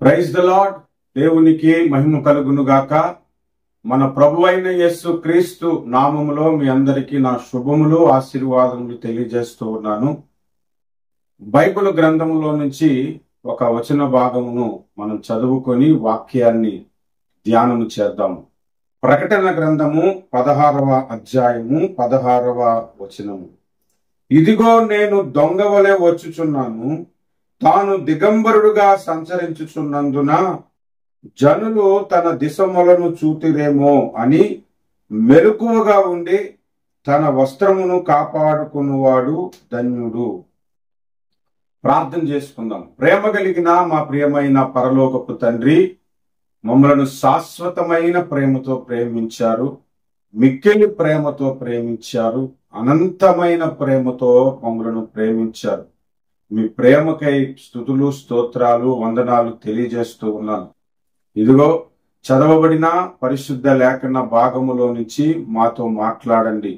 Praise the lord. దేవునికి మహిమ కలుగును గాక. మన ప్రభువైన యేసు క్రీస్తు నామములో మీ అందరికీ నా శుభములు ఆశీర్వాదములు తెలియజేస్తూ ఉన్నాను. బైబిల్ గ్రంథములో నుంచి ఒక వచన భాగమును మనం చదువుకొని వాక్యాన్ని ధ్యానము చేద్దాము. ప్రకటన గ్రంథము 16వ అధ్యాయము 16వ వచనము. ఇదిగో నేను దొంగ వలె వచ్చుచున్నాను, తాను దిగంబరుడుగా సంచరించుచున్నందున జనులు తన దిశములను చూతిరేమో అని మెలకువగా ఉండి తన వస్త్రమును కాపాడుకున్నవాడు ధన్యుడు. ప్రార్థన చేసుకుందాం. ప్రేమ కలిగిన మా ప్రియమైన పరలోకపు తండ్రి, మమ్మలను శాశ్వతమైన ప్రేమతో ప్రేమించారు, మిక్కిలి ప్రేమతో ప్రేమించారు, అనంతమైన ప్రేమతో మమ్మలను ప్రేమించారు. మీ ప్రేమకై స్తుతులు స్తోత్రాలు వందనాలు తెలియజేస్తూ ఉన్నాను. ఇదిగో చదవబడిన పరిశుద్ధ లేఖన భాగములో నుంచి మాతో మాట్లాడండి,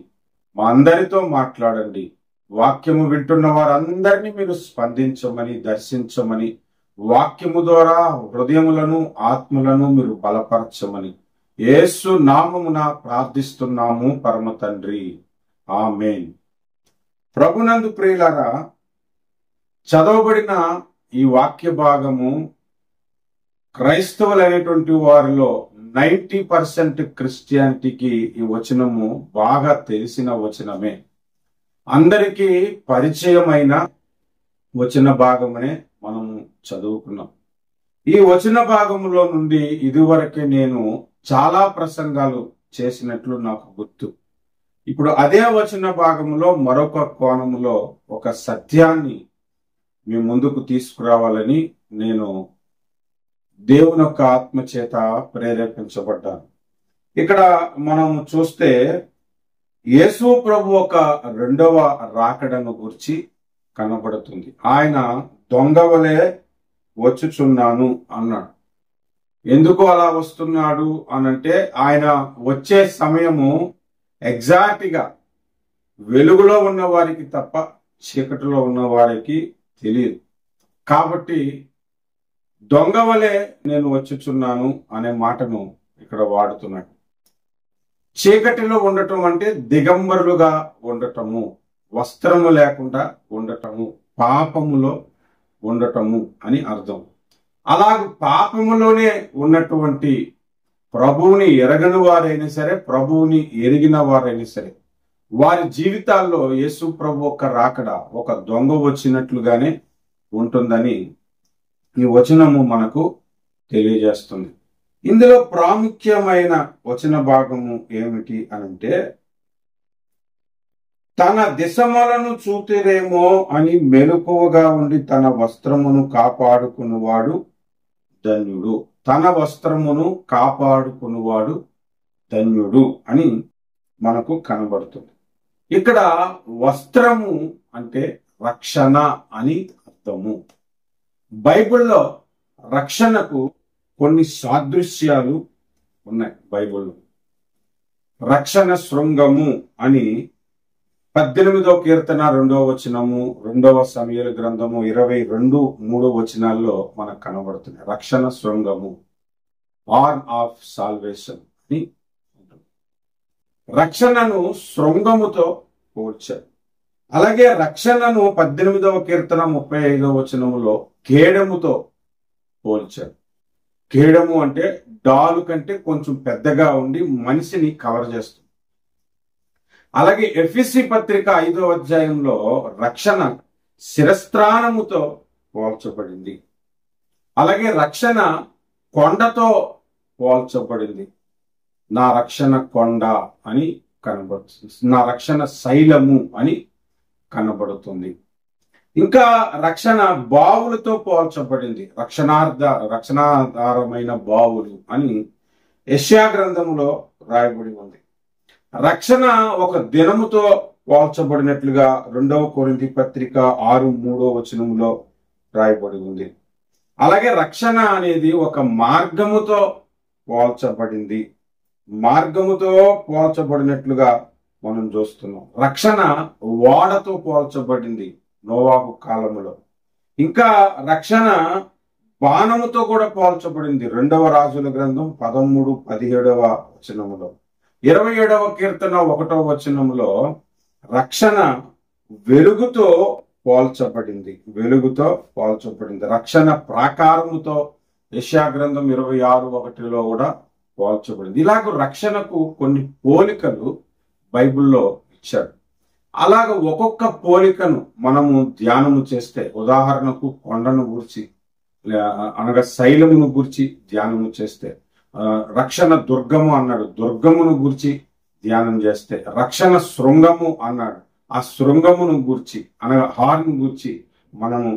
మా అందరితో మాట్లాడండి. వాక్యము వింటున్న వారందరినీ మీరు స్పందించమని, దర్శించమని, వాక్యము ద్వారా హృదయములను ఆత్మలను మీరు బలపరచమని యేసు నామమున ప్రార్థిస్తున్నాము పరమ తండ్రి, ఆమేన్. ప్రభునందు ప్రియులారా, చదవబడిన ఈ వాక్య భాగము క్రైస్తవులైనటువంటి వారిలో 90% క్రిస్టియానిటీకి ఈ వచనము బాగా తెలిసిన వచనమే, అందరికీ పరిచయమైన వచన భాగమనే మనము చదువుకున్నాం. ఈ వచన భాగములో నుండి ఇదివరకే నేను చాలా ప్రసంగాలు చేసినట్లు నాకు గుర్తు. ఇప్పుడు అదే వచన భాగములో మరొక కోణములో ఒక సత్యాన్ని మీ ముందుకు తీసుకురావాలని నేను దేవుని యొక్క ఆత్మ చేత ప్రేరేపించబడ్డాను. ఇక్కడ మనం చూస్తే యేసు ప్రభు ఒక రెండవ రాకడను గురించి కనబడుతుంది. ఆయన దొంగ వలె వచ్చుచున్నాను అన్నాడు. ఎందుకు అలా వస్తున్నాడు అనంటే, ఆయన వచ్చే సమయము ఎగ్జాక్ట్ గా వెలుగులో ఉన్న వారికి తప్ప చీకటిలో ఉన్న వారికి తెలియదు. కాబట్టి దొంగ వలె నేను వచ్చుచున్నాను అనే మాటను ఇక్కడ వాడుతున్నాడు. చీకటిలో ఉండటం అంటే దిగంబరులుగా ఉండటము, వస్త్రము లేకుండా ఉండటము, పాపములో ఉండటము అని అర్థం. అలాగే పాపములోనే ఉన్నటువంటి ప్రభువుని ఎరగని వారైనా సరే, ప్రభువుని ఎరిగిన వారైనా సరే, వారి జీవితాల్లో యేసు ప్రభు ఒక రాకడ ఒక దొంగ వచ్చినట్లుగానే ఉంటుందని ఈ వచనము మనకు తెలియజేస్తుంది. ఇందులో ప్రాముఖ్యమైన వచన భాగము ఏమిటి అనంటే, తన దిశములను చూతిరేమో అని మెలకువగా ఉండి తన వస్త్రమును కాపాడుకున్నవాడు ధన్యుడు. తన వస్త్రమును కాపాడుకున్నవాడు ధన్యుడు అని మనకు కనబడుతుంది. ఇక్కడ వస్త్రము అంటే రక్షణ అని అర్థము. బైబిల్లో రక్షణకు కొన్ని సాదృశ్యాలు ఉన్నాయి. బైబిల్లో రక్షణ శృంగము అని 18వ కీర్తన 2వ వచనము, 2వ సమూయేలు గ్రంథము 22:3 వచనాల్లో మనకు కనబడుతుంది. రక్షణ శృంగము, హార్న్ ఆఫ్ సాల్వేషన్ అని ఉంటుంది. రక్షణను శృంగముతో పోల్చారు. అలాగే రక్షణను 18వ కీర్తన 35వ వచనములో కేడముతో పోల్చారు. కేడము అంటే డాలు కంటే కొంచెం పెద్దగా ఉండి మనిషిని కవర్ చేస్తుంది. అలాగే ఎఫెసీ పత్రిక 5వ అధ్యాయంలో రక్షణ శిరస్త్రాణముతో పోల్చబడింది. అలాగే రక్షణ కొండతో పోల్చబడింది. నా రక్షణ కొండ అని కనబడుతుంది, నా రక్షణ శైలము అని కనబడుతుంది. ఇంకా రక్షణ బావులతో పోల్చబడింది. రక్షణాధారమైన బావులు అని యెషయా గ్రంథములో రాయబడి ఉంది. రక్షణ ఒక దినముతో పోల్చబడినట్లుగా 2వ కొరింథీ పత్రిక 6:3 వచనములో రాయబడి ఉంది. అలాగే రక్షణ అనేది ఒక మార్గముతో పోల్చబడింది. మార్గముతో పోల్చబడినట్లుగా మనం చూస్తున్నాం. రక్షణ ఓడతో పోల్చబడింది నోవాహు కాలములో. ఇంకా రక్షణ బాణముతో కూడా పోల్చబడింది. 2వ రాజుల గ్రంథం 13:17 వచనములో, 27వ కీర్తన 1వ వచనములో రక్షణ వెలుగుతో పోల్చబడింది. వెలుగుతో పోల్చబడింది. రక్షణ ప్రాకారముతో యెషయా గ్రంథం 26:1లో కూడా పోల్చబడింది. ఇలాగ రక్షణకు కొన్ని పోలికలు బైబిల్లో ఇచ్చాడు. అలాగ ఒక్కొక్క పోలికను మనము ధ్యానము చేస్తే, ఉదాహరణకు కొండను గూర్చి అనగా శైలమును గూర్చి ధ్యానము చేస్తే, రక్షణ దుర్గము అన్నాడు, దుర్గమును గూర్చి ధ్యానం చేస్తే, రక్షణ శృంగము అన్నాడు, ఆ శృంగమును గూర్చి అనగా హార్ను గూర్చి మనము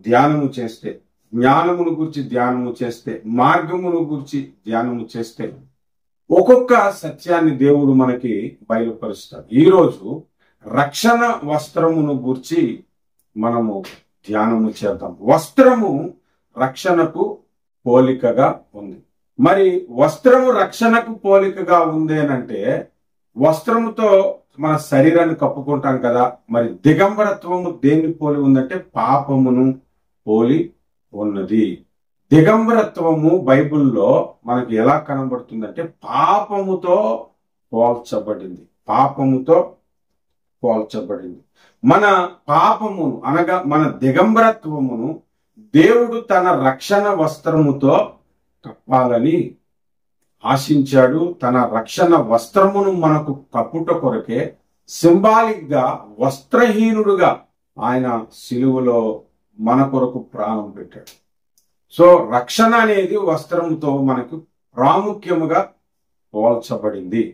ధ్యానము చేస్తే, జ్ఞానమును గూర్చి ధ్యానము చేస్తే, మార్గమును గూర్చి ధ్యానము చేస్తే ఒక్కొక్క సత్యాన్ని దేవుడు మనకి బయలుపరుస్తాడు. ఈరోజు రక్షణ వస్త్రమును గూర్చి మనము ధ్యానము చేద్దాం. వస్త్రము రక్షణకు పోలికగా ఉంది. మరి వస్త్రము రక్షణకు పోలికగా ఉంది అంటే, వస్త్రముతో మన శరీరాన్ని కప్పుకుంటాం కదా, మరి దిగంబరత్వము దేన్ని పోలి ఉందంటే పాపమును పోలి ఉన్నది. దిగంబరత్వము బైబిల్లో మనకి ఎలా కనబడుతుందంటే పాపముతో పోల్చబడింది. పాపముతో పోల్చబడింది. మన పాపమును అనగా మన దిగంబరత్వమును దేవుడు తన రక్షణ వస్త్రముతో కప్పాలని ఆశించాడు. తన రక్షణ వస్త్రమును మనకు కప్పుట కొరకే సింబాలిక్ గా వస్త్రహీనుడుగా ఆయన సిలువలో మన కొరకు ప్రాణం పెట్టాడు. సో రక్షణ అనేది వస్త్రముతో మనకు ప్రాముఖ్యముగా పోల్చబడింది.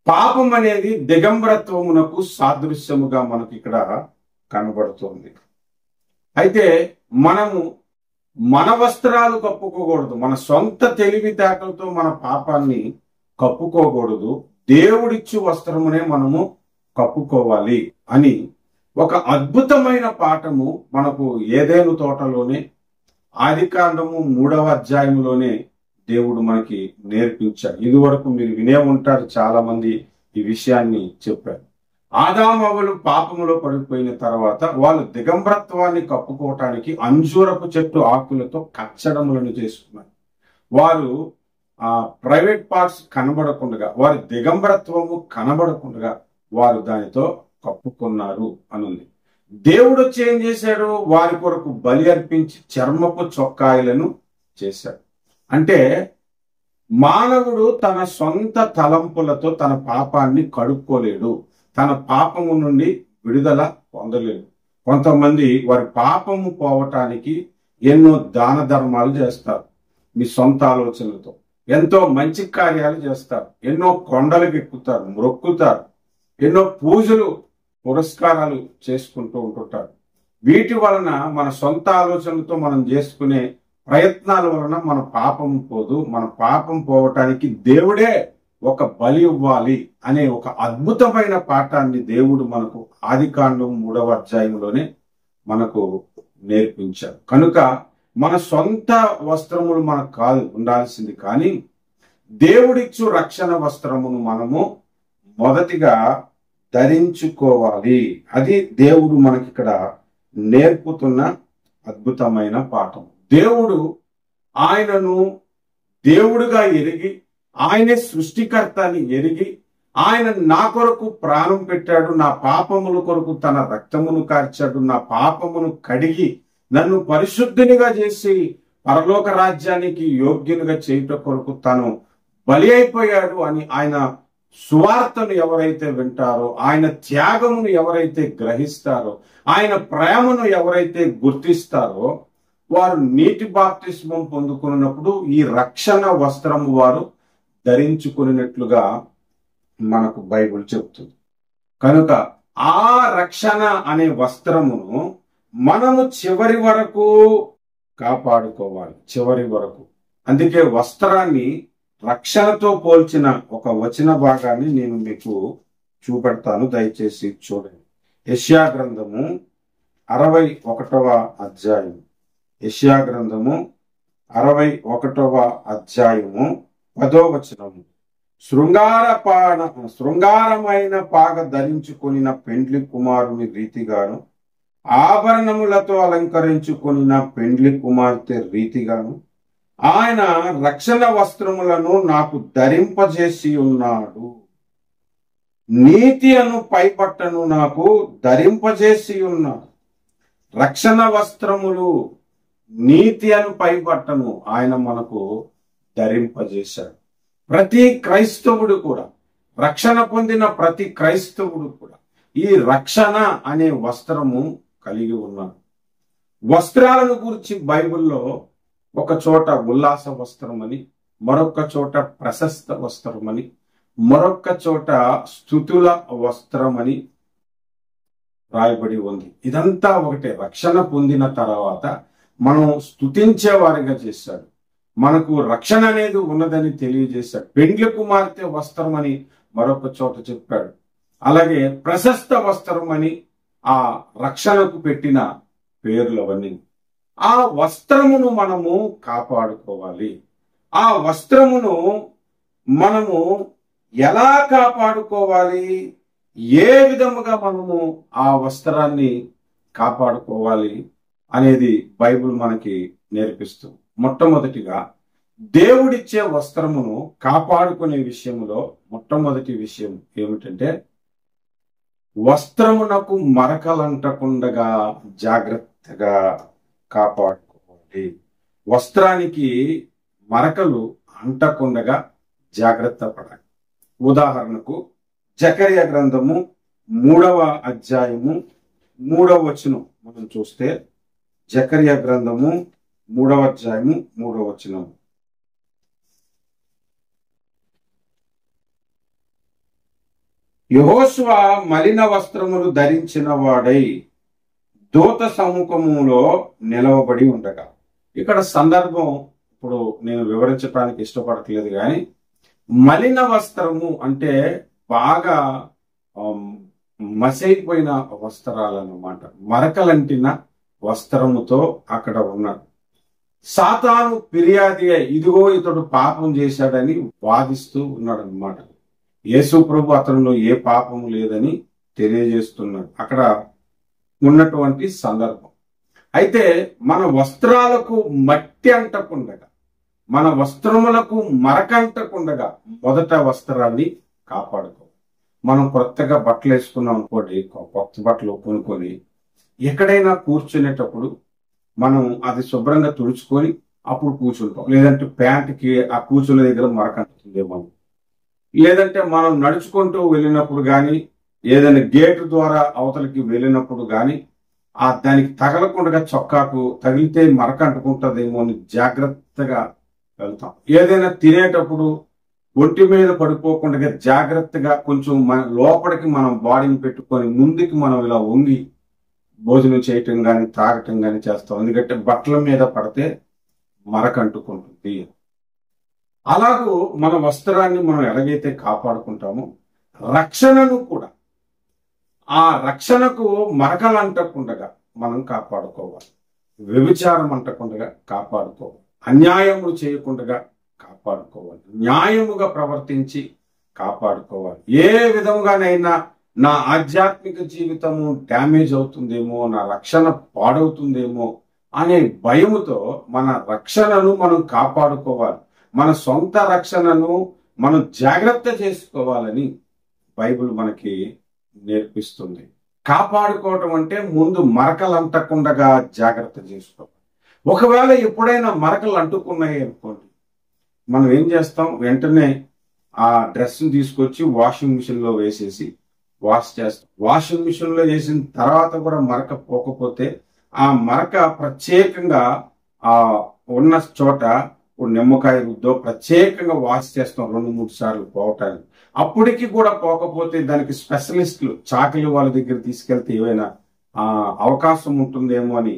పాపం అనేది దిగంబరత్వమునకు సాదృశ్యముగా మనకి ఇక్కడ కనబడుతుంది. అయితే మనము మన వస్త్రాలు కప్పుకోకూడదు. మన సొంత తెలివితేటలతో మన పాపాన్ని కప్పుకోకూడదు. దేవుడిచ్చు వస్త్రమునే మనము కప్పుకోవాలి అని ఒక అద్భుతమైన పాఠము మనకు ఏదెను తోటలోనే ఆదికాండము 3వ అధ్యాయంలోనే దేవుడు మనకి నేర్పించాడు. ఇదివరకు మీరు వినే ఉంటారు, చాలా మంది ఈ విషయాన్ని చెప్పారు. ఆదామవ్వలు పాపములో పడిపోయిన తర్వాత వాళ్ళు దిగంబరత్వాన్ని కప్పుకోవటానికి అంజూరపు చెట్టు ఆకులతో కచ్చడములను చేసుకున్నారు. వారు ప్రైవేట్ పార్ట్స్ కనబడకుండా, వారి దిగంబరత్వము కనబడకుండా వారు దానితో కప్పుకున్నారు అనుంది. దేవుడు వచ్చి ఏం చేశాడు? వారి కొరకు బలి అర్పించి చర్మపు చొక్కాయలను చేశాడు. అంటే మానవుడు తన సొంత తలంపులతో తన పాపాన్ని కడుక్కోలేడు, తన పాపము నుండి విడుదల పొందలేడు. కొంతమంది వారి పాపము పోవటానికి ఎన్నో దాన ధర్మాలు చేస్తారు, మీ సొంత ఆలోచనలతో ఎంతో మంచి కార్యాలు చేస్తారు, ఎన్నో కొండలకు ఎక్కుతారు, మొక్కుతారు, ఎన్నో పూజలు పురస్కారాలు చేసుకుంటూ ఉంటుంటారు. వీటి వలన మన సొంత ఆలోచనలతో మనం చేసుకునే ప్రయత్నాల వలన మన పాపం పోదు. మన పాపం పోవటానికి దేవుడే ఒక బలి ఇవ్వాలి అనే ఒక అద్భుతమైన పాఠాన్ని దేవుడు మనకు ఆదికాండం 3వ అధ్యాయంలోనే మనకు నేర్పించారు. కనుక మన సొంత వస్త్రములు మనకు కాదు ఉండాల్సింది, కానీ దేవుడిచ్చు రక్షణ వస్త్రమును మనము మొదటిగా ధరించుకోవాలి. అది దేవుడు మనకి ఇక్కడ నేర్పుతున్న అద్భుతమైన పాఠం. దేవుడు ఆయనను దేవుడుగా ఎరిగి, ఆయనే సృష్టికర్త అని ఎరిగి, ఆయన నా కొరకు ప్రాణం పెట్టాడు, నా పాపముల కొరకు తన రక్తమును కార్చాడు, నా పాపమును కడిగి నన్ను పరిశుద్ధినిగా చేసి పరలోక రాజ్యానికి యోగ్యునిగా చేయుట కొరకు తను బలి అయిపోయాడు అని ఆయన సువార్తను ఎవరైతే వింటారో, ఆయన త్యాగమును ఎవరైతే గ్రహిస్తారో, ఆయన ప్రేమను ఎవరైతే గుర్తిస్తారో, వారు నీటి బాప్తిస్మం పొందుకున్నప్పుడు ఈ రక్షణ వస్త్రము వారు ధరించుకున్నట్లుగా మనకు బైబిల్ చెప్తుంది. కనుక ఆ రక్షణ అనే వస్త్రమును మనము చివరి వరకు కాపాడుకోవాలి, చివరి వరకు. అందుకే వస్త్రాన్ని రక్షణతో పోల్చిన ఒక వచన భాగాన్ని నేను మీకు చూపెడతాను, దయచేసి చూడండి. యెషయా గ్రంథము 61వ అధ్యాయం, యెషయా గ్రంథము 61వ అధ్యాయము 10వ వచనము. శృంగారమైన పాగ ధరించుకొనిన పెండ్లి కుమారుని రీతిగాను ఆభరణములతో అలంకరించుకున్న పెండ్లి కుమార్తె రీతిగాను ఆయన రక్షణ వస్త్రములను నాకు ధరింపజేసి ఉన్నాడు. నీతి అను పైపట్టను నాకు ధరింపజేసి ఉన్నాడు. రక్షణ వస్త్రములు, నీతి అను పైపట్టను ఆయన మనకు ధరింపజేశాడు. ప్రతి క్రైస్తవుడు కూడా, రక్షణ పొందిన ప్రతి క్రైస్తవుడు కూడా ఈ రక్షణ అనే వస్త్రము కలిగి ఉన్నాడు. వస్త్రాలను గురించి బైబిల్లో ఒక చోట ఉల్లాస వస్త్రం అని, మరొక చోట ప్రశస్త వస్త్రం అని, మరొక చోట స్తుతుల వస్త్రం అని రాయబడి ఉంది. ఇదంతా ఒకటే. రక్షణ పొందిన తర్వాత మనం స్తుతించే వారిగా చేశాడు. మనకు రక్షణ అనేది ఉన్నదని తెలియజేశాడు. పెండ్లి కుమార్తె వస్త్రం అని మరొక చోట చెప్పాడు. అలాగే ప్రశస్త వస్త్రం అని ఆ రక్షణకు పెట్టిన పేర్లు అవన్నీ. ఆ వస్త్రమును మనము కాపాడుకోవాలి. ఆ వస్త్రమును మనము ఎలా కాపాడుకోవాలి, ఏ విధముగా మనము ఆ వస్త్రాన్ని కాపాడుకోవాలి అనేది బైబిల్ మనకి నేర్పిస్తుంది. మొట్టమొదటిగా దేవుడిచ్చే వస్త్రమును కాపాడుకునే విషయంలో మొట్టమొదటి విషయం ఏమిటంటే, వస్త్రమునకు మరకలంటకుండగా జాగ్రత్తగా కాపాడుకోవాలి. వస్త్రానికి మరకలు అంటకుండగా జాగ్రత్త పడాలి. ఉదాహరణకు జకర్యా గ్రంథము 3వ అధ్యాయము 3వ వచనం మనం చూస్తే, జకర్యా గ్రంథము 3వ అధ్యాయము 3వ వచనం. యెహోషువ మలిన వస్త్రములు ధరించిన వాడై దూత సముఖములో నిలవబడి ఉండగా. ఇక్కడ సందర్భం ఇప్పుడు నేను వివరించడానికి ఇష్టపడట్లేదు, కానీ మలిన వస్త్రము అంటే బాగా మసైపోయిన వస్త్రాలన్నమాట. మరకలంటిన వస్త్రముతో అక్కడ ఉన్నాడు. సాతాను ఫిర్యాది ఇదిగో ఇతడు పాపం చేశాడని వాదిస్తూ ఉన్నాడు అన్నమాట. యేసు ప్రభు అతనిలో ఏ పాపము లేదని తెలియజేస్తున్నాడు అక్కడ ఉన్నటువంటి సందర్భం. అయితే మన వస్త్రాలకు మట్టి అంటకుండగా, మన వస్త్రములకు మరక అంటకుండగా మొదట వస్త్రాన్ని కాపాడుకో. మనం కొత్తగా బట్టలు వేసుకున్నాం అనుకోండి, కొత్త బట్టలు కొనుక్కొని ఎక్కడైనా కూర్చునేటప్పుడు మనం అది శుభ్రంగా తుడుచుకొని అప్పుడు కూర్చుంటాం. లేదంటే ప్యాంటుకి ఆ కూర్చున్న దగ్గర మరక అంటుతుందేమో, లేదంటే మనం నడుచుకుంటూ వెళ్ళినప్పుడు కానీ, ఏదైనా గేటు ద్వారా అవతలికి వెళ్ళినప్పుడు కానీ దానికి తగలకుండా చొక్కాకు తగిలితే మరక అంటుకుంటుందేమో అని జాగ్రత్తగా వెళ్తాం. ఏదైనా తినేటప్పుడు ఒంటి మీద పడిపోకుండా జాగ్రత్తగా కొంచెం లోపలికి మనం బాడీని పెట్టుకొని ముందుకి మనం ఇలా వంగి భోజనం చేయటం కానీ తాగటం కానీ చేస్తాం. ఎందుకంటే బట్టల మీద పడితే మరక అంటుకుంటుంది. అలాగూ మన వస్త్రాన్ని మనం ఎలాగైతే కాపాడుకుంటామో రక్షణను కూడా ఆ రక్షణకు మరకలు అంటకుండగా మనం కాపాడుకోవాలి. వ్యభిచారం అంటకుండగా కాపాడుకోవాలి. అన్యాయములు చేయకుండా కాపాడుకోవాలి. న్యాయముగా ప్రవర్తించి కాపాడుకోవాలి. ఏ విధంగానైనా నా ఆధ్యాత్మిక జీవితము డ్యామేజ్ అవుతుందేమో, నా రక్షణ పాడవుతుందేమో అనే భయముతో మన రక్షణను మనం కాపాడుకోవాలి. మన సొంత రక్షణను మనం జాగ్రత్త చేసుకోవాలని బైబిల్ మనకి నేర్పిస్తుంది. కాపాడుకోవటం అంటే ముందు మరకలు అంటకుండగా జాగ్రత్త చేసుకోవాలి. ఒకవేళ ఎప్పుడైనా మరకలు అంటుకున్నాయి అనుకోండి, మనం ఏం చేస్తాం, వెంటనే ఆ డ్రెస్ని తీసుకొచ్చి వాషింగ్ మిషన్ లో వేసేసి వాష్ చేస్తాం. వాషింగ్ మిషన్ లో వేసిన తర్వాత కూడా మరక పోకపోతే ఆ మరక ప్రత్యేకంగా ఆ ఉన్న చోట నిమ్మకాయ రుద్దో ప్రత్యేకంగా వాష్ చేస్తాం 2-3 సార్లు పోవటానికి. అప్పటికి కూడా పోకపోతే దానికి స్పెషలిస్టులు చాకలి వాళ్ళ దగ్గర తీసుకెళ్తే ఏవైనా అవకాశం ఉంటుందేమో అని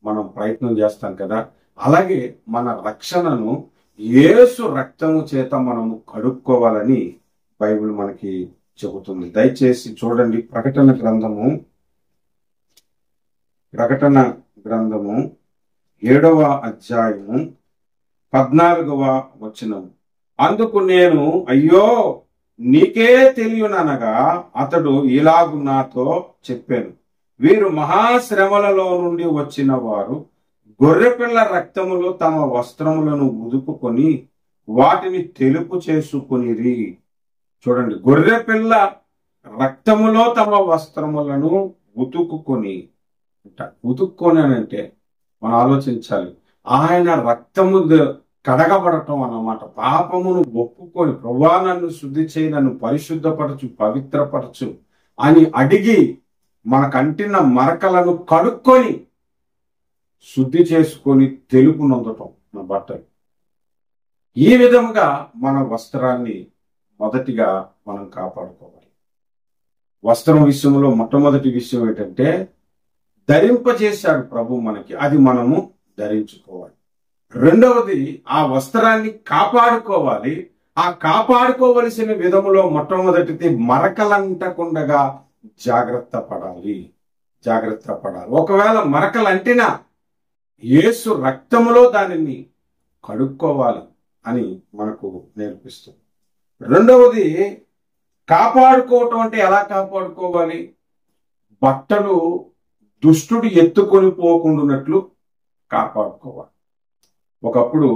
మనం ప్రయత్నం చేస్తాం కదా. అలాగే మన రక్షణను యేసు రక్తము చేత మనము కడుక్కోవాలని బైబిల్ మనకి చెబుతుంది. దయచేసి చూడండి, ప్రకటన గ్రంథము 7వ అధ్యాయము 14వ వచనం. అందుకు నేను, అయ్యో నీకే తెలియననగా అతడు ఇలాగు నాతో చెప్పాను, వీరు మహాశ్రమలలో నుండి వచ్చిన వారు గొర్రెపిల్ల రక్తములో తమ వస్త్రములను ఉదుపుకొని వాటిని తెలుపు చేసుకునిరి. చూడండి, గొర్రెపిల్ల రక్తములో తమ వస్త్రములను ఉతుకుకొని అంటే మనం ఆలోచించాలి. ఆయన రక్తము కడగబడటం అన్నమాట. పాపమును ఒప్పుకొని, ప్రభువా నన్ను శుద్ధి చేయి, నన్ను పరిశుద్ధపరచు, పవిత్రపరచు అని అడిగి మనకంటిన మరకలను కడుక్కొని శుద్ధి చేసుకొని తెలుపు నొందటం మన బట్టలు. ఈ విధముగా మన వస్త్రాన్ని మొదటిగా మనం కాపాడుకోవాలి. వస్త్రం విషయంలో మొట్టమొదటి విషయం ఏంటంటే, ధరింపజేశాడు ప్రభు మనకి, అది మనము ధరించుకోవాలి. రెండవది, ఆ వస్త్రాన్ని కాపాడుకోవాలి. ఆ కాపాడుకోవలసిన విధములో మొట్టమొదటిది మరకలంటకుండగా జాగ్రత్త పడాలి. ఒకవేళ మరకలు అంటినా యేసు రక్తములో దానిని కడుక్కోవాలి అని మనకు నేర్పిస్తుంది. రెండవది, కాపాడుకోవటం అంటే ఎలా కాపాడుకోవాలి? బట్టలు దుష్టుడు ఎత్తుకొని పోకుండానట్లు కాపాడుకోవాలి. ఒకప్పుడు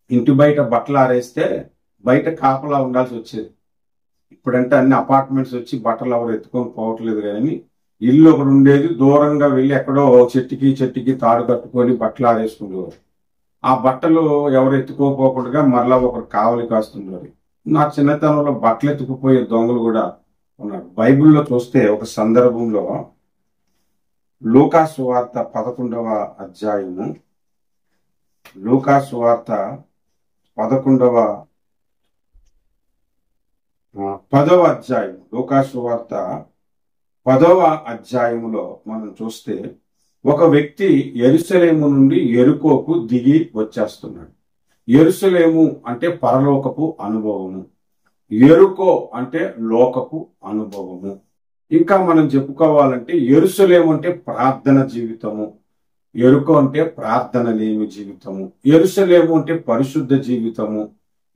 ఇంటి బయట బట్టలు ఆరేస్తే బయట కాపలా ఉండాల్సి వచ్చేది. ఇప్పుడంటే అన్ని అపార్ట్మెంట్స్ వచ్చి బట్టలు ఎవరు ఎత్తుకొని పోవట్లేదు, కానీ ఇల్లు ఒకటి ఉండేది, దూరంగా వెళ్ళి ఎక్కడో చెట్టుకి తాడు కట్టుకొని బట్టలు ఆరేసుకునేవారు. ఆ బట్టలు ఎవరు ఎత్తుకోపోకుండా మరలా ఒకరు కావలి కాస్తుండేవారు. నా చిన్నతనంలో బట్టలు ఎత్తుకుపోయే దొంగలు కూడా ఉన్నారు. బైబిల్లో చూస్తే ఒక సందర్భంలో లూకా సువార్త 11వ అధ్యాయము, లూకా సువార్త 10వ అధ్యాయం, లూకా సువార్త 10వ అధ్యాయములో మనం చూస్తే ఒక వ్యక్తి యెరూషలేము నుండి యెరికోకు దిగి వచ్చేస్తున్నాడు. యెరూషలేము అంటే పరలోకపు అనుభవము, యెరికో అంటే లోకపు అనుభవము. ఇంకా మనం చెప్పుకోవాలంటే యెరూషలేము అంటే ప్రార్థన జీవితము, యెరికో అంటే ప్రార్థన లేని జీవితము. యెరూషలేము అంటే పరిశుద్ధ జీవితము,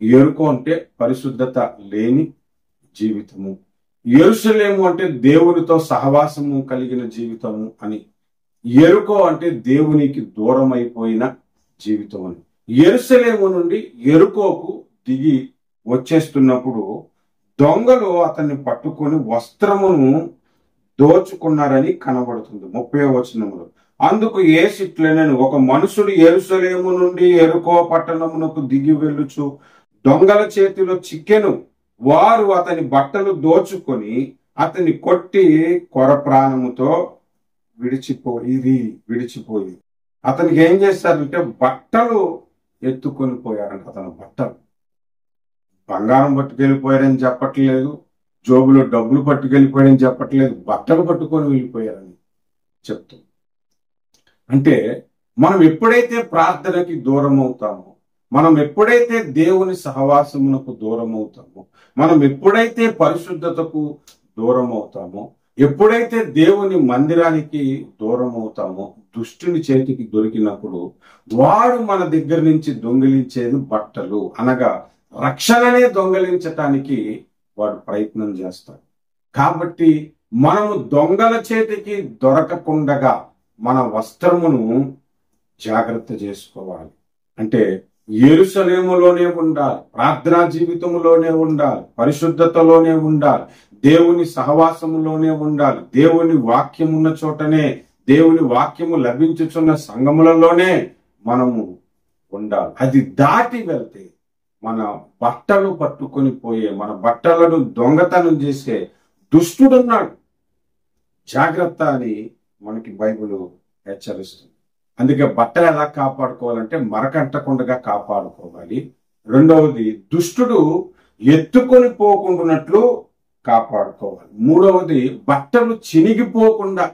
యెరికో అంటే పరిశుద్ధత లేని జీవితము. యెరూషలేము అంటే దేవునితో సహవాసము కలిగిన జీవితము అని, యెరికో అంటే దేవునికి దూరం అయిపోయిన జీవితం అని. యెరూషలేము నుండి యెరికోకు దిగి వచ్చేస్తున్నప్పుడు దొంగలు అతన్ని పట్టుకొని వస్త్రమును దోచుకున్నారని కనబడుతుంది 30వ వచనములో. అందుకు యేసు ఇట్లనెను, ఒక మనుషుడు యెరూషలేము నుండి యెరికో పట్టణమునకు దిగి వెళ్ళుచు దొంగల చేతిలో చిక్కెను. వారు అతని బట్టలు దోచుకొని అతన్ని కొట్టి కొర ప్రాణముతో విడిచిపోయి అతనికి ఏం చేశారంటే బట్టలు ఎత్తుకొని పోయారంట. అతను బట్టలు, బంగారం పట్టుకెళ్ళిపోయారని చెప్పట్లేదు, జోబులో డబ్బులు పట్టుకెళ్ళిపోయారని చెప్పట్లేదు, బట్టలు పట్టుకొని వెళ్ళిపోయారని చెప్తాం. అంటే మనం ఎప్పుడైతే ప్రార్థనకి దూరం అవుతామో, మనం ఎప్పుడైతే దేవుని సహవాసమునకు దూరం అవుతామో, మనం ఎప్పుడైతే పరిశుద్ధతకు దూరం అవుతామో, ఎప్పుడైతే దేవుని మందిరానికి దూరం అవుతామో, దుష్టుని చేతికి దొరికినప్పుడు వాడు మన దగ్గర నుంచి దొంగిలించేది బట్టలు, అనగా రక్షణనే దొంగిలించటానికి వాడు ప్రయత్నం చేస్తాడు. కాబట్టి మనము దొంగల చేతికి దొరకకుండగా మన వస్త్రమును జాగ్రత్త చేసుకోవాలి. అంటే యెరూషలేములోనే ఉండాలి, ప్రార్థనా జీవితంలోనే ఉండాలి, పరిశుద్ధతలోనే ఉండాలి, దేవుని సహవాసములోనే ఉండాలి, దేవుని వాక్యం ఉన్న చోటనే, దేవుని వాక్యము లభించుచున్న సంఘములలోనే మనము ఉండాలి. అది దాటి వెళ్తే మన బట్టలు పట్టుకొని పోయే, మన బట్టలను దొంగతనం చేసే దుష్టుడున్నాడు. జాగ్రత్త అని మనకి బైబిల్ హెచ్చరిస్తుంది. అందుకే బట్టలు ఎలా కాపాడుకోవాలంటే మరకంటకుండా కాపాడుకోవాలి. రెండవది, దుష్టుడు ఎత్తుకొని పోకుండానట్లు కాపాడుకోవాలి. మూడవది, బట్టలు చినిగిపోకుండా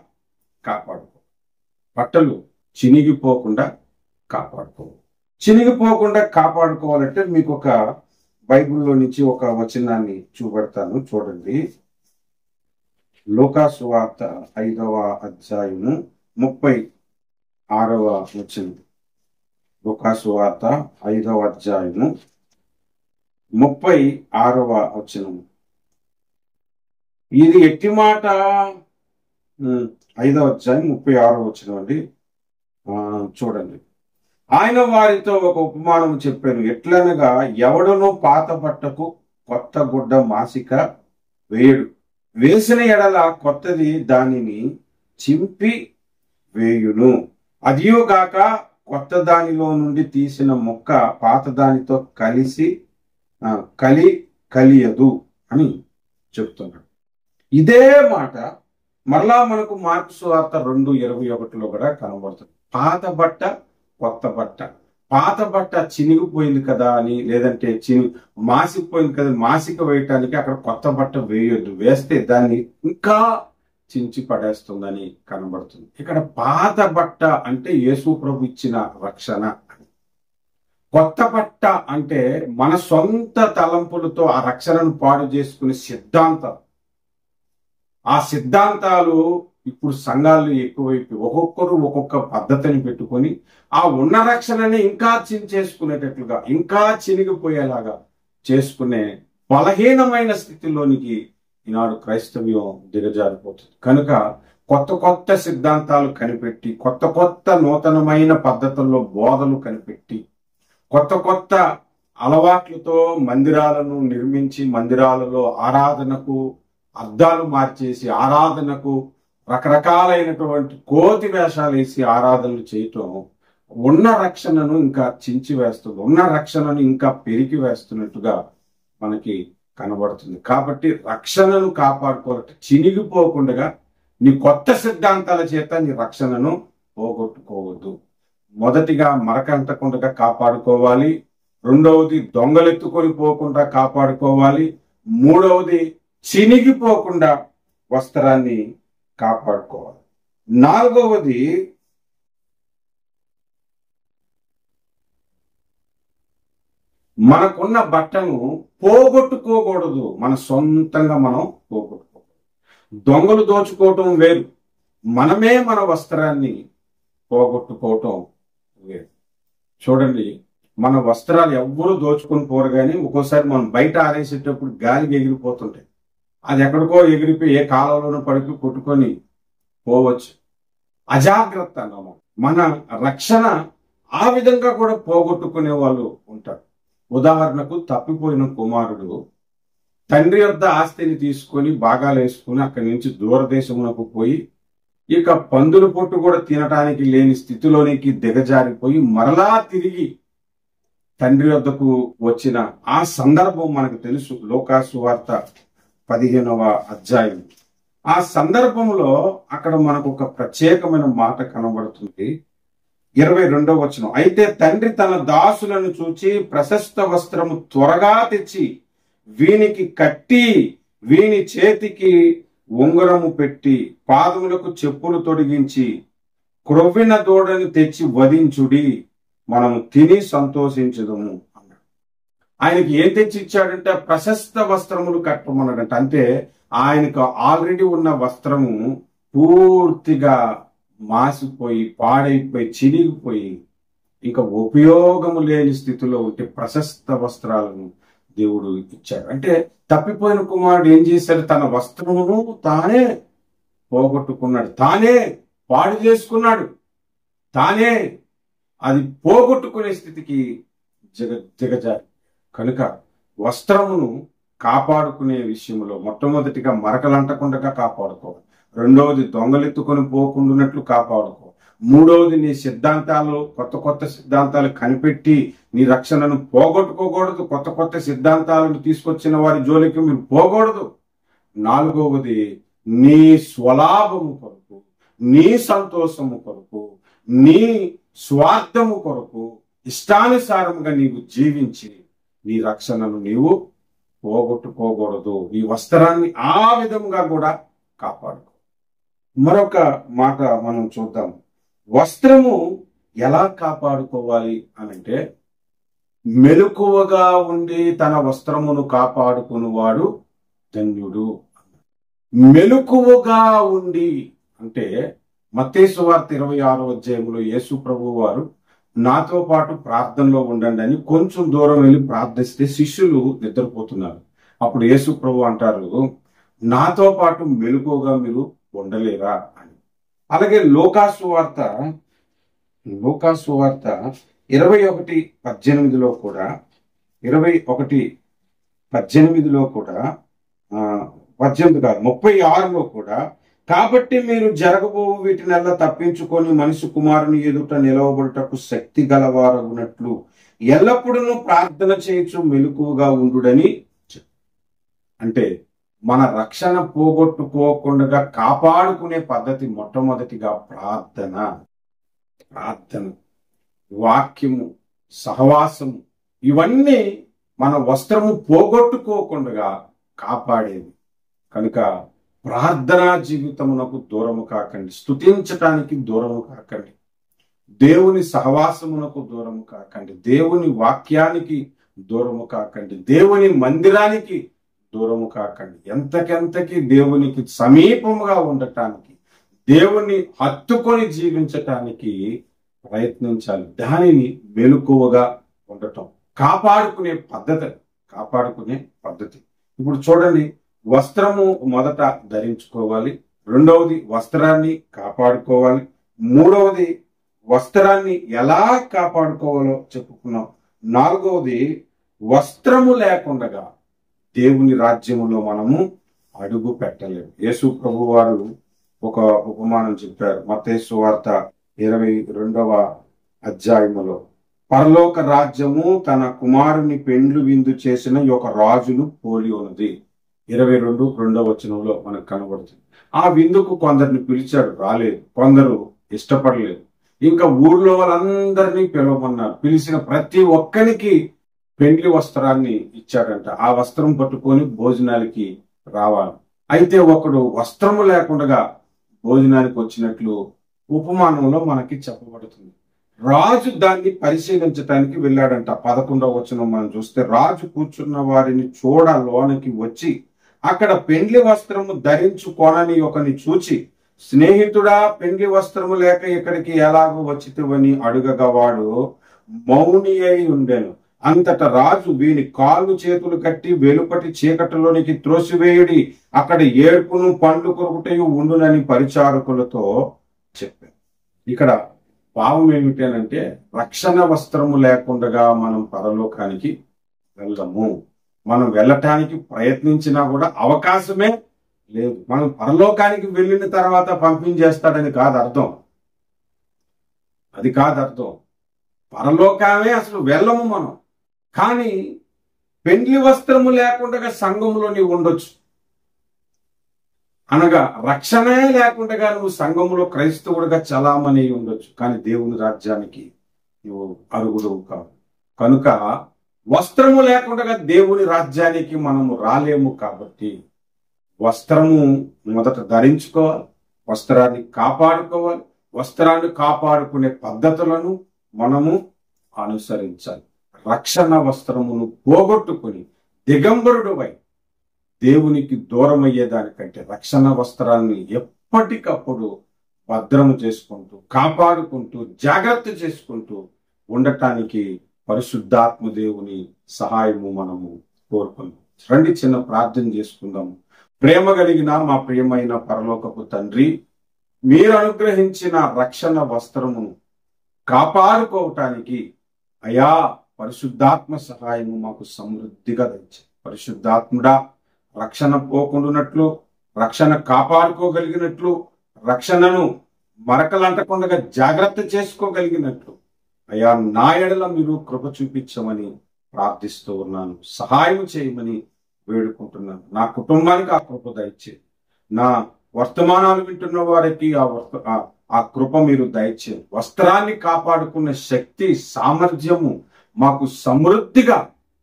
కాపాడుకోవాలి. బట్టలు చినిగిపోకుండా కాపాడుకోవాలి. చినిగిపోకుండా కాపాడుకోవాలంటే మీకు ఒక బైబిల్లో నుంచి ఒక వచనాన్ని చూపెడతాను, చూడండి. లూకా సువార్త 5వ అధ్యాయము 36వ వచనం. లూకా సువార్త 5వ అధ్యాయము 36వ వచనం. ఇది ఎట్టి మాట, 5వ అధ్యాయం 36వ వచనం అండి. చూడండి. ఆయన వారితో ఒక ఉపమానం చెప్పాను. ఎట్లనగా ఎవడునూ పాత బట్టకు కొత్త గుడ్డ మాసిక వేయడు. వేసిన ఎడల కొత్తది దానిని చింపి వేయును. అదియోగాక కొత్త దానిలో నుండి తీసిన ముక్క పాత దానితో కలియదు అని చెప్తున్నాడు. ఇదే మాట మరలా మనకు మార్కు సువార్త 2:21 కూడా కనబడుతుంది. పాత బట్ట కొత్త బట్ట. పాత బట్ట చినిగిపోయింది కదా అని, లేదంటే మాసిపోయింది కదా, మాసిక వేయటానికి అక్కడ కొత్త బట్ట వేయొద్దు. వేస్తే దాన్ని ఇంకా చించి పడేస్తుందని కనబడుతుంది. ఇక్కడ పాత బట్ట అంటే యేసు ప్రభు ఇచ్చిన రక్షణ. కొత్త బట్ట అంటే మన సొంత తలంపులతో ఆ రక్షణను పాడు చేసుకునే సిద్ధాంతం. ఆ సిద్ధాంతాలు ఇప్పుడు సంఘాలు ఎక్కువైపు ఒక్కొక్కరు ఒక్కొక్క పద్ధతిని పెట్టుకొని ఆ ఉన్న రక్షణని ఇంకా చించేసుకునేటట్లుగా, ఇంకా చినిగిపోయేలాగా చేసుకునే బలహీనమైన స్థితిలోనికి ఈనాడు క్రైస్తవ్యం దిగజారిపోతుంది. కనుక కొత్త కొత్త సిద్ధాంతాలు కనిపెట్టి, కొత్త కొత్త నూతనమైన పద్ధతుల్లో బోధలు కనిపెట్టి, కొత్త కొత్త అలవాట్లతో మందిరాలను నిర్మించి, మందిరాలలో ఆరాధనకు అర్థాలు మార్చేసి, ఆరాధనకు రకరకాలైనటువంటి కోతి వేషాలు వేసి ఆరాధనలు చేయటం ఉన్న రక్షణను ఇంకా చించి వేస్తుంది, ఉన్న రక్షణను ఇంకా పెరిగి వేస్తున్నట్టుగా మనకి కనబడుతుంది. కాబట్టి రక్షణను కాపాడుకోవాలంటే చినిగిపోకుండా నీ కొత్త సిద్ధాంతాల చేత నీ రక్షణను పోగొట్టుకోవద్దు. మొదటిగా మరకంటకుండా కాపాడుకోవాలి. రెండవది దొంగలెత్తుకొని పోకుండా కాపాడుకోవాలి. మూడవది చినిగిపోకుండా వస్త్రాన్ని కాపాడుకోవాలి. నాలుగవది మనకున్న బట్టను పోగొట్టుకోకూడదు. మన సొంతంగా మనం పోగొట్టుకోకూడదు. దొంగలు దోచుకోవటం వేరు, మనమే మన వస్త్రాన్ని పోగొట్టుకోవటం వేరు. చూడండి, మన వస్త్రాలు ఎవ్వరూ దోచుకొని పోరు, కానీ ఒక్కోసారి మనం బయట ఆరేసేటప్పుడు గాలికి ఎగిరిపోతుంటాయి. అది ఎక్కడికో ఎగిరిపోయి ఏ కాలంలోనూ పడిపి కొట్టుకొని పోవచ్చు. అజాగ్రత్త అన్నమాట. మన రక్షణ ఆ విధంగా కూడా పోగొట్టుకునే వాళ్ళు ఉంటారు. ఉదాహరణకు, తప్పిపోయిన కుమారుడు తండ్రి యొద్ద ఆస్తిని తీసుకొని భాగాలు వేసుకుని అక్కడి నుంచి దూరదేశమునకు పోయి ఇక పందుల పొట్టు కూడా తినటానికి లేని స్థితిలోనికి దిగజారిపోయి మరలా తిరిగి తండ్రి వద్దకు వచ్చిన ఆ సందర్భం మనకు తెలుసు. లూకాసు వార్త 15వ అధ్యాయం. ఆ సందర్భంలో అక్కడ మనకు ఒక ప్రత్యేకమైన మాట కనబడుతుంది. 22వ వచనం. అయితే తండ్రి తన దాసులను చూచి ప్రశస్త వస్త్రము త్వరగా తెచ్చి వీనికి కట్టి, వీని చేతికి ఉంగరము పెట్టి, పాదములకు చెప్పులు తొడిగించి, క్రొవ్విన దూడని తెచ్చి వధించుడి, మనం తిని సంతోషించదము అన్నాడు. ఆయనకి ఏం తెచ్చి ఇచ్చాడంటే ప్రశస్త వస్త్రములు కట్టమన్నాడంట. అంటే ఆయనకు ఆల్రెడీ ఉన్న వస్త్రము పూర్తిగా మాసిపోయి, పాడైపోయి, చినిగిపోయి ఇంకా ఉపయోగము లేని స్థితిలో ఉంటే ప్రశస్త వస్త్రాలను దేవుడు ఇచ్చాడు. అంటే తప్పిపోయిన కుమారుడు ఏం చేశాడు? తన వస్త్రమును తానే పోగొట్టుకున్నాడు, తానే పాడు చేసుకున్నాడు, తానే అది పోగొట్టుకునే స్థితికి దిగజారి. కనుక వస్త్రమును కాపాడుకునే విషయంలో మొట్టమొదటిగా మరకలంటకుండా కాపాడుకోవాలి. రెండవది దొంగలెత్తుకొని పోకుండాన్నట్లు కాపాడుకో. మూడవది నీ సిద్ధాంతాలు, కొత్త కొత్త సిద్ధాంతాలు కనిపెట్టి నీ రక్షణను పోగొట్టుకోకూడదు. కొత్త కొత్త సిద్ధాంతాలను తీసుకొచ్చిన వారి జోలికి మీరు పోకూడదు. నాలుగవది నీ స్వలాభము కొరకు, నీ సంతోషము కొరకు, నీ స్వార్థము కొరకు ఇష్టానుసారంగా నీవు జీవించి నీ రక్షణను నీవు పోగొట్టుకోకూడదు. ఈ వస్త్రాన్ని ఆ విధంగా కూడా కాపాడుకో. మరొక మాట మనం చూద్దాం. వస్త్రము ఎలా కాపాడుకోవాలి అనంటే, మెలకువగా ఉండి తన వస్త్రమును కాపాడుకునేవాడు ధన్యుడు. మెలకువగా ఉండి అంటే మత్తయి సువార్త 26వ అధ్యాయంలో యేసు ప్రభు వారు నాతో పాటు ప్రార్థనలో ఉండండి అని కొంచెం దూరం వెళ్ళి ప్రార్థిస్తే శిష్యులు నిద్రపోతున్నారు. అప్పుడు యేసు ప్రభు అంటారు, నాతో పాటు మెలకువగా మీరు ఉండలేరా అని. అలాగే లూకాసు వార్త 21:18 కూడా 21:18 కూడా 18 కాదు 36 కూడా, కాబట్టి మీరు జరగబో వీటినల్లా తప్పించుకొని మనిషి కుమారుని ఎదుట నిలవబడుటకు శక్తి గలవారగునట్లు ఎల్లప్పుడూ ప్రార్థన చేయొచ్చు మెలకువగా ఉండుడని. అంటే మన రక్షణ పోగొట్టుకోకుండా కాపాడుకునే పద్ధతి మొట్టమొదటిగా ప్రార్థన, వాక్యము, సహవాసము, ఇవన్నీ మన వస్త్రము పోగొట్టుకోకుండా కాపాడేది. కనుక ప్రార్థనా జీవితమునకు దూరము కాకండి, స్తుతించటానికి దూరము కాకండి, దేవుని సహవాసమునకు దూరము కాకండి, దేవుని వాక్యానికి దూరము కాకండి, దేవుని మందిరానికి దూరము కాకండి. ఎంతకెంతకి దేవునికి సమీపముగా ఉండటానికి, దేవుని హత్తుకొని జీవించటానికి ప్రయత్నించాలి. దానిని మెలకువగా ఉండటం, కాపాడుకునే పద్ధతి. ఇప్పుడు చూడండి, వస్త్రము మొదట ధరించుకోవాలి, రెండవది వస్త్రాన్ని కాపాడుకోవాలి, మూడవది వస్త్రాన్ని ఎలా కాపాడుకోవాలో చెప్పుకున్నాం, నాలుగవది వస్త్రము లేకుండా దేవుని రాజ్యములో మనము అడుగు పెట్టలేము. యేసు ప్రభు వారు ఒక ఉపమానం చెప్పారు. మత్తయి సువార్త 22:1 పరలోక రాజ్యము తన కుమారుని పెండ్లు విందు చేసిన ఒక రాజును పోలి ఉన్నది. 22:2 మనకు కనబడుతుంది. ఆ విందుకు కొందరిని పిలిచాడు, రాలేదు. కొందరు ఇష్టపడలేదు. ఇంకా ఊర్లో వాళ్ళందరినీ పిలవమన్నారు. పిలిచిన ప్రతి ఒక్కరికి పెండ్లి వస్త్రాన్ని ఇచ్చాడంట. ఆ వస్త్రం పట్టుకొని భోజనానికి రావాలి. అయితే ఒకడు వస్త్రము లేకుండా భోజనానికి వచ్చినట్లు ఉపమానంలో మనకి చెప్పబడుతుంది. రాజు దాన్ని పరిశీలించటానికి వెళ్ళాడంట. 11వ మనం చూస్తే, రాజు కూర్చున్న వారిని చూడ లోనికి వచ్చి అక్కడ పెండ్లి వస్త్రము ధరించుకోనని ఒకని చూచి, స్నేహితుడా, పెండ్లి వస్త్రము లేక ఇక్కడికి ఎలాగో వచ్చితివని అడుగగా వాడు మౌని అయి ఉండెను. అంతట రాజు, వీని కాళ్ళు చేతులు కట్టి వెలుపటి చీకటిలోనికి త్రోసివేయుడి, అక్కడ ఏడుపును పండ్లు కొరుకుటయు ఉండునని పరిచారకులతో చెప్పారు. ఇక్కడ భావం ఏమిటంటే, రక్షణ వస్త్రము లేకుండా మనం పరలోకానికి వెళ్ళము. మనం వెళ్ళటానికి ప్రయత్నించినా కూడా అవకాశమే లేదు. మనం పరలోకానికి వెళ్ళిన తర్వాత పంపించేస్తాడని కాదు అర్థం. అది కాదు అర్థం. పరలోకమే అసలు వెళ్ళము మనం. కానీ పెండ్లి వస్త్రము లేకుండా సంఘంలో నీవు ఉండొచ్చు. అనగా రక్షణే లేకుండా నువ్వు సంఘంలో క్రైస్తవుడిగా చలామణి ఉండొచ్చు. కానీ దేవుని రాజ్యానికి నువ్వు అర్హుడవు కావు. కనుక వస్త్రము లేకుండా దేవుని రాజ్యానికి మనము రాలేము. కాబట్టి వస్త్రము మొదట ధరించుకోవాలి, వస్త్రాన్ని కాపాడుకోవాలి, వస్త్రాన్ని కాపాడుకునే పద్ధతులను మనము అనుసరించాలి. రక్షణ వస్త్రమును పోగొట్టుకుని దిగంబరుడువై దేవునికి దూరం అయ్యేదానికంటే రక్షణ వస్త్రాన్ని ఎప్పటికప్పుడు భద్రము చేసుకుంటూ, కాపాడుకుంటూ, జాగ్రత్త చేసుకుంటూ ఉండటానికి పరిశుద్ధాత్మ దేవుని సహాయము మనము కోరుకుందాం. రండి, చిన్న ప్రార్థన చేసుకుందాము. ప్రేమ కలిగిన మా ప్రియమైన పరలోకపు తండ్రి, మీరు అనుగ్రహించిన రక్షణ వస్త్రమును కాపాడుకోవటానికి అయా పరిశుద్ధాత్మ సహాయము మాకు సమృద్ధిగా దయచేయండి. పరిశుద్ధాత్ముడా, రక్షణ పోకుండానట్లు, రక్షణ కాపాడుకోగలిగినట్లు, రక్షణను మరకలంటకుండా జాగ్రత్త చేసుకోగలిగినట్లు అయా నా ఎడల మీరు కృప చూపించమని ప్రార్థిస్తూ ఉన్నాను. సహాయం చేయమని వేడుకుంటున్నాను. నా కుటుంబానికి ఆ కృప దయచేయండి. నా వర్తమానాలు వింటున్న వారికి ఆ కృప మీరు దయచేయండి. వస్త్రాన్ని కాపాడుకునే శక్తి, సామర్థ్యము మాకు సమృద్ధిగా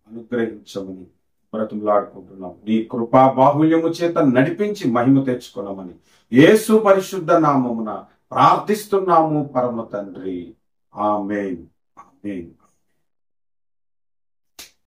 అనుగ్రహించమని బ్రతుములాడుకుంటున్నాం. నీ కృపా బాహుల్యము చేత నడిపించి మహిమ తెచ్చుకున్నామని యేసు పరిశుద్ధ నామమున ప్రార్థిస్తున్నాము పరమ తండ్రి. ఆమేన్, ఆమేన్.